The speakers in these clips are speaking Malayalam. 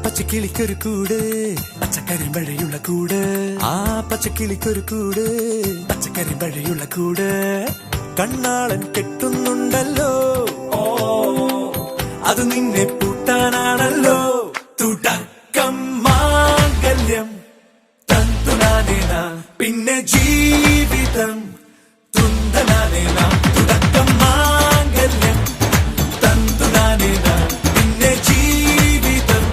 പച്ചക്കിളിക്കൊരു കൂട് പച്ചക്കരിമ്പഴയുള്ള കൂട് ആ പച്ചക്കിളിക്കൊരു കൂട് പച്ചക്കരിമ്പഴയുള്ള കൂട് കണ്ണാളൻ കെട്ടുന്നുണ്ടല്ലോ അത് നിന്നെ പൂട്ടാനാണല്ലോ തുടക്കം മാംഗല്യം തന്തുനാനേന പിന്നെ ജീവിതം തുന്തനാനേന തുടക്കം മാംഗല്യം തന്തുനാനേന പിന്നെ ജീവിതം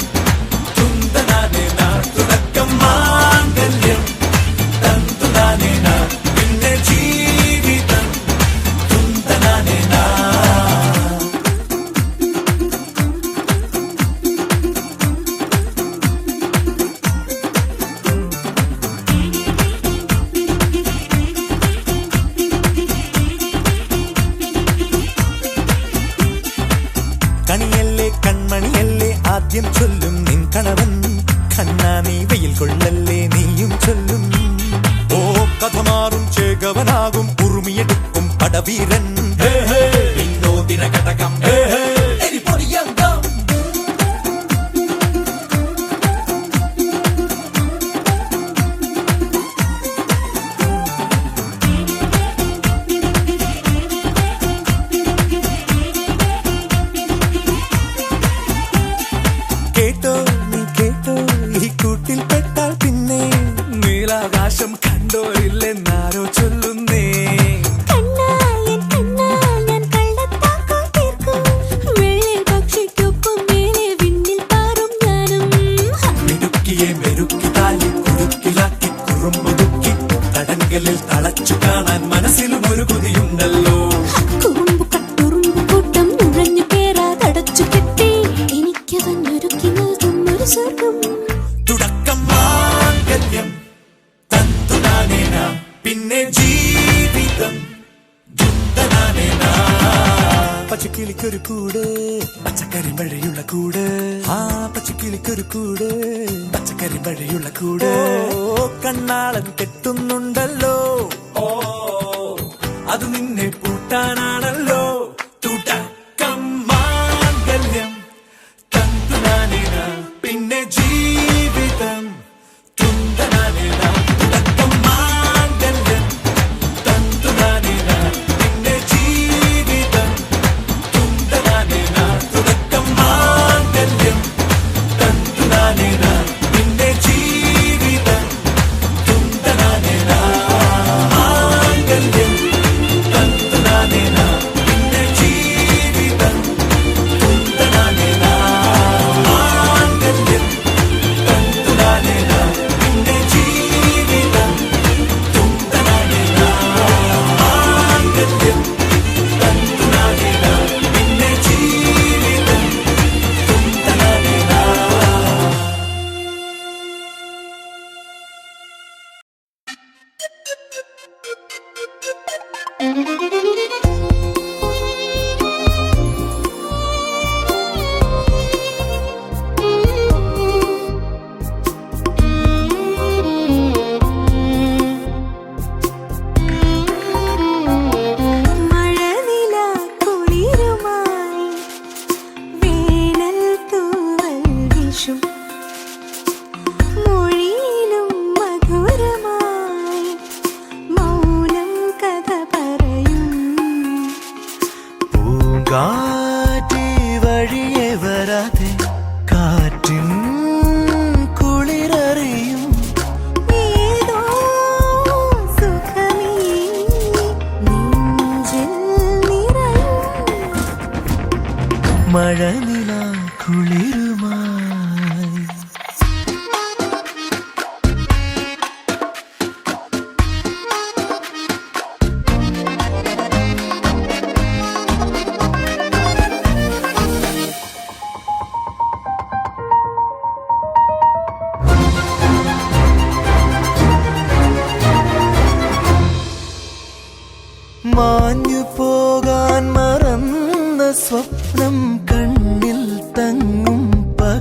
തുന്തനാനേന തുടക്കം മാംഗല്യം തന്തുനാനേന പിന്നെ ജീവിതം തുന്തനാനേന. കണിയല്ലേ കൺമണിയല്ലേ ആദ്യം ചൊല്ലും നിൻ കണവൻ കണ്ണാ നീ വെയിൽ കൊള്ളല്ലേ നീയും ചൊല്ലും ഓ കഥ മാറും ചേകവനാകും ഉറുമിയെടുക്കും പടവീരൻ വിനോദിന ഘടകം കേട്ടോ നീ കേട്ടോ ഈ കൂട്ടിൽ പെട്ടാൽ പിന്നെ നീലാകാശം കണ്ടോരില്ലെന്നാരോ ചൊല്ലുന്നേ. മിടുക്കിയെ മെരുക്കി താലി കുറുക്കിലാക്കി കുറുമ്പുതുക്കി തടങ്കലിൽ തളച്ചു കാണാൻ മനസ്സിലും ഒരു കൊതിയുണ്ടല്ലോ. തുടക്കം മാംഗല്യം തന്തുനാനേന പിന്നെ ജീവിതം തുന്തനാനേന. പച്ചക്കിളിക്കൊരു കൂട് പച്ചക്കരിമ്പഴയുള്ള കൂട് ആ പച്ചക്കിളിക്കൊരു കൂട് പച്ചക്കരിമ്പഴയുള്ള കൂട് കണ്ണാളൻ കെട്ടുന്നുണ്ടല്ലോ അത് നിന്നെ പൂട്ടാനാണല്ലോ തുടക്കം മാംഗല്യം തന്തുനാനേന പിന്നെ ജീവിതം തുന്തനാനേന തുടക്കം മാംഗല്യം തന്തുനാനേന പിന്നെ ജീവിതം തുന്തനാനേന തുടക്കം മാംഗല്യം തന്തുനാനേന പിന്നെ ജീവിതം തുന്തനാനേന മാംഗല്യം തന്തുനാനേന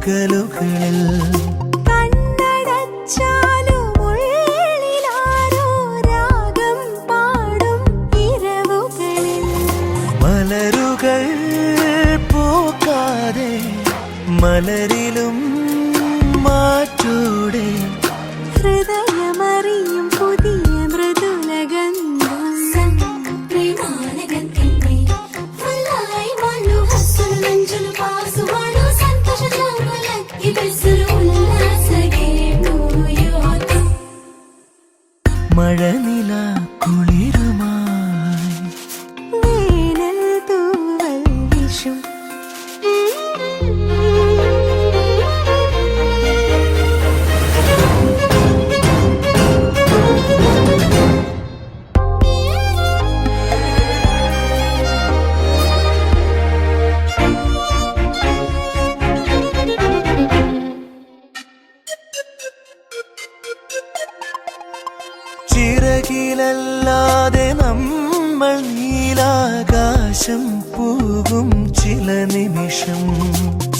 പകലുകളിൽ മലരുകൾ പൂക്കാതെ മലരിലും മാറ്റൂടെ ഹൃദയമറിയും പുതിയ മൃദുലഗന്ധം മഴനില കുളിരുമായി വേനൽ തൂവൽ വിഷും ചിറകിലല്ലാതെ നമ്മൾ നീലാകാശം പോകും ചില നിമിഷം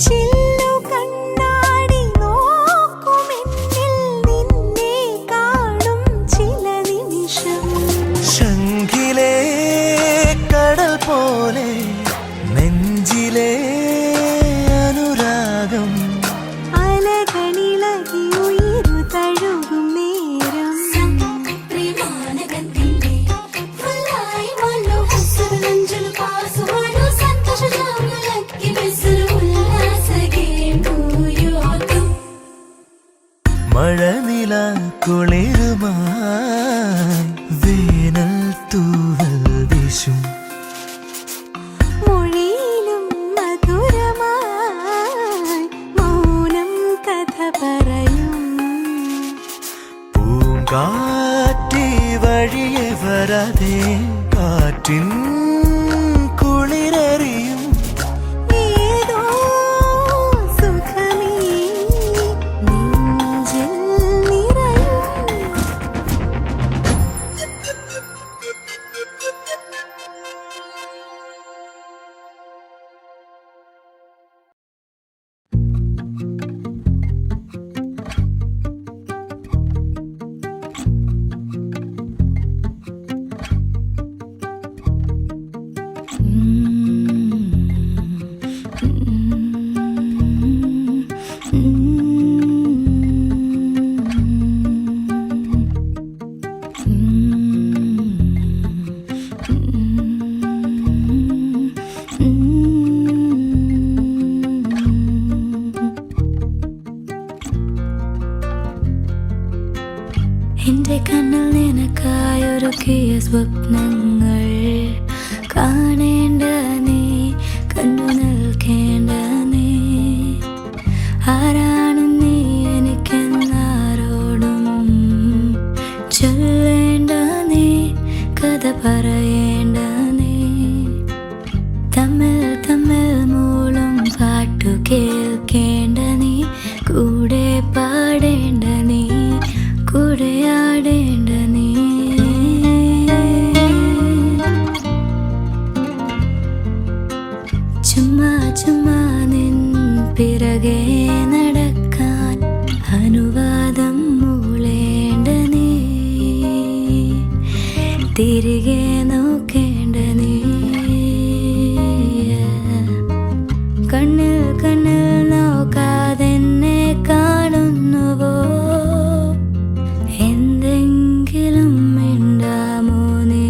ചില്ലു കണ്ണാടി നോക്കുമെന്നിൽ നിന്നെ കാണും ചില നിമിഷം ശംഖിലെ കടൽ പോലെ നെഞ്ചിലെ അനുരാഗം അലകളിളകി ഉയിരു തഴുകും നേരം മഴനില കുളിരുമായി വേനൽ തൂവൽ വീശും മൊഴിയിലും മധുരമായി മൗനം കഥ പറയും പൂങ്കാറ്റി വഴിയെ വരാതെ കാറ്റിൻ കുളിരറിയും ഏതോ സുഖമേ നെഞ്ചിൽ നിറയും എന്റെ കണ്ണിൽ നിനക്കായൊരുക്കിയ സ്വപ്നങ്ങൾ കാണേണ്ട നീ കണ്ടു നിൽക്കേണ്ട നീ ആരാണ് നീ എനിക്കെന്നാരോടും ചൊല്ലേണ്ട നീ കഥ പറയേണ്ട നീ തമ്മിൽ തമ്മിൽ മൂളും പാട്ടു കേൾക്കേണ്ട നീ കൂടെ പാടേണ്ട നീ കൂടെ ആടേണ്ട നീ ചുമ്മാ ചുമ്മാ നിൻ പിറകെ നടക്കാൻ അനുവാദം മൂളേണ്ട നീ തിരികെ നോക്കേണ്ട നീ കണ്ണിൽ കണ്ണിൽ നോക്കാതെ എന്നെ കാണുന്നുവോ എന്തെങ്കിലും മിണ്ടാമോ നീ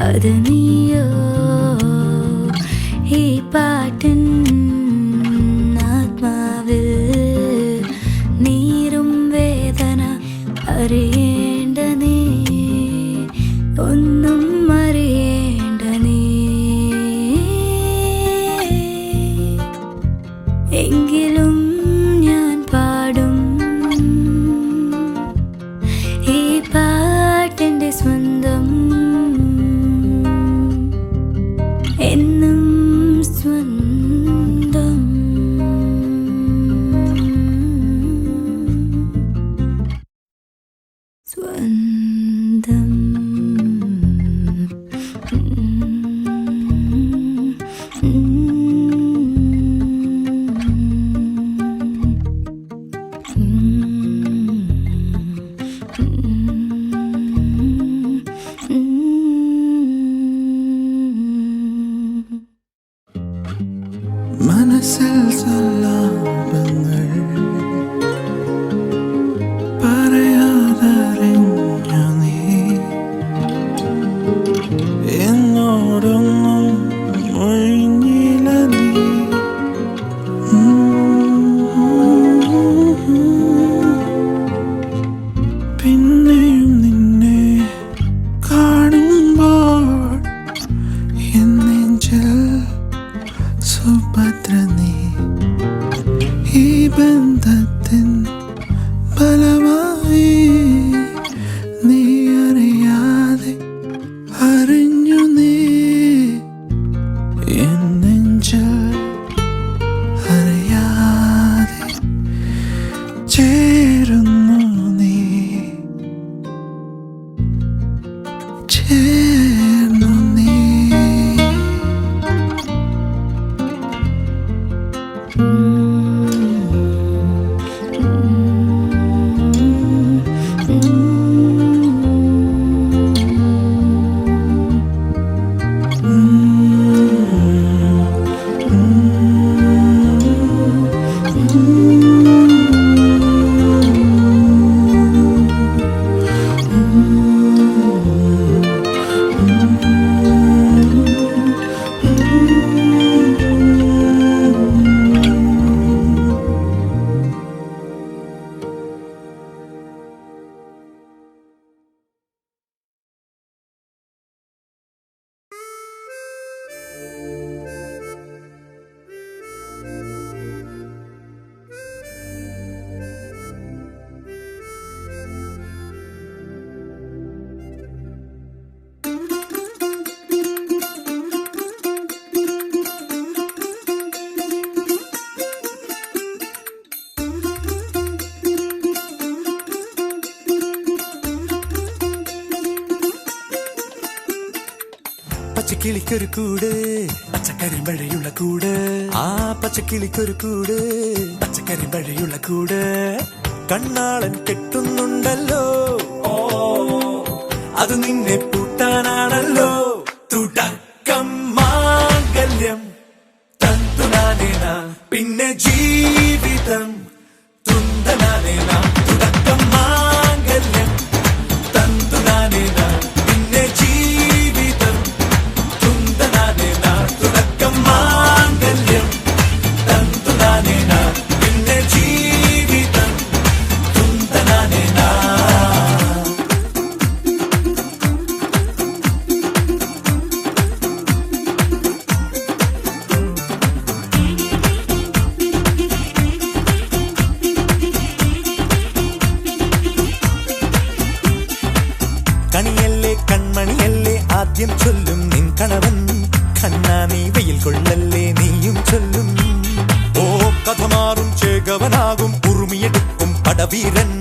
അത് നീയോ ഈ പാട്ടിൻ ആത്മാവിൽ നീരും വേദന അറിയേണ്ട നീ ഒന്നും അറിയേണ്ട നീ എങ്കിലും ഞാൻ പാടും ഈ പാട്ടിൻ്റെ സ്വന്തം എന്നും സ്വന്തം സ്വന്തം മനസ്സിൽ സല്ലാപങ്ങൾ പറയാതറിഞ്ഞു നീ എന്നോടൊന്നും ഒഴിഞ്ഞില്ല നീ പിന്നെയും നിന്നെ കാണുമ്പോൾ എൻ നെഞ്ചിൽ സുഭദ്ര നീ ഈ ബന്ധത്തിൻ ഫലമായി നീ അറിയാതെ അറിഞ്ഞു നീ എൻ നെഞ്ചിൽ അറിയാതെ ചേരുന്നു നീ ചേർന്നു നീ പച്ചക്കിളിക്കൊരു കൂട് പച്ചക്കരിമ്പഴയുള്ള കൂട് ആ പച്ചക്കിളിക്കൊരു കൂട് പച്ചക്കരിമ്പഴയുള്ള കൂട് കണ്ണാളൻ കെട്ടുന്നുണ്ടല്ലോ ഓ അത് നിന്നെ പൂട്ടാനാണല്ലോ തുടക്കം മാംഗല്യം തന്തുനാനേന പിന്നെ ജീവിതം തുന്തനാനേന തുടക്കം മാംഗല്യം തന്തുനാനേന പിന്നെ ജീവിതം തുന്തനാനേന തുടക്കം മാംഗല്യം തന്തുനാനേന പിന്നെ ജീവിതം തുന്തനാനേന കണിയല്ലേ കൺമണിയല്ലേ ആദ്യം ചൊല്ലും നിൻ കണവൻ കണ്ണാ നീ വെയിൽ കൊള്ളല്ലേ നീയും ചൊല്ലും ഓ കഥ മാറും ചേകവനാകും ഉറുമിയെടുക്കും പടവീരൻ